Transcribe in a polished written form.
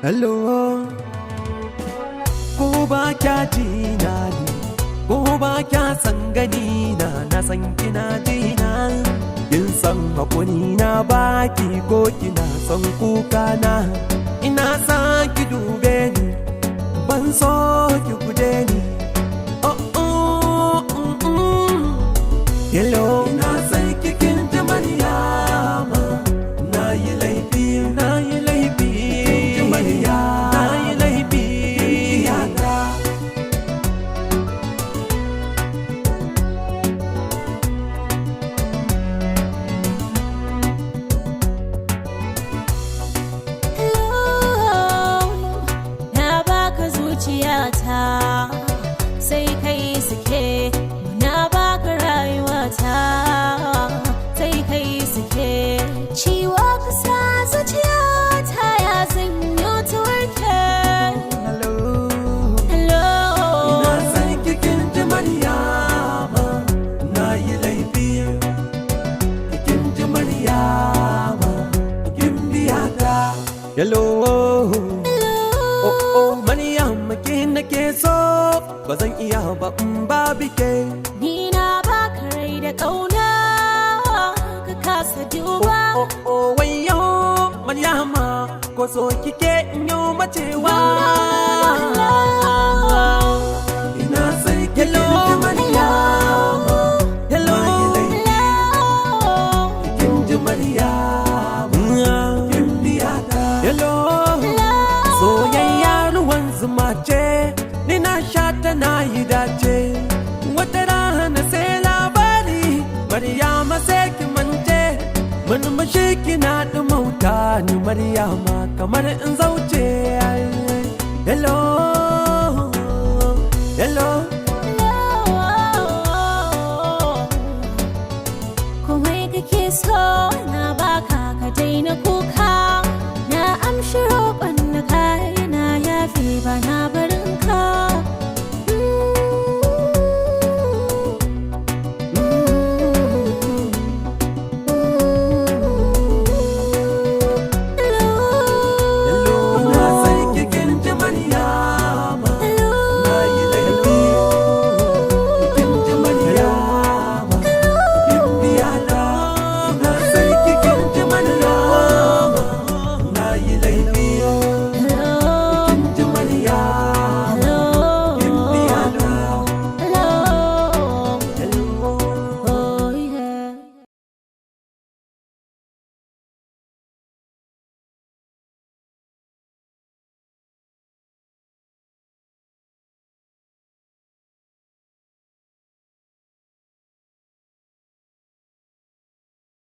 Hello, ko ba kya jina ne, ko ba kya san gani na san kina jina. Kin san hakuri na baki ko kina son kuka na. Ina sa ki dube ni, ban so ki guje ni. Oh oh, hello, ina san ki kin ji Maryama. Na yi laifi, na yi laifi. Na yi laifi, yata. zuciyata sai kai suke na baka rayuwata sai kai suke ciwo kusa zuciyata ya zanyo ta warke. Hello, hello, ina san kikin ji Maryama. Na yi laifi, kikin ji Maryama. Kin biya ta. Hello, ke nake so ba zan iya ba in ba bike. Ni na baka rai da kauna ka kasa duba. Wayo Maryama, ko so kike in yi macewa. Ina sai kin ji Maryama. Hello, kin ji Maryama. Kin biya ta. Hello, soyayya ruwan zuma ce, ni na sha ta na yi dace. Wata rana sai labari, Maryama sai ki mance. Murmushi kina ɗumauta ni Maryama kamar in zauce. Hello.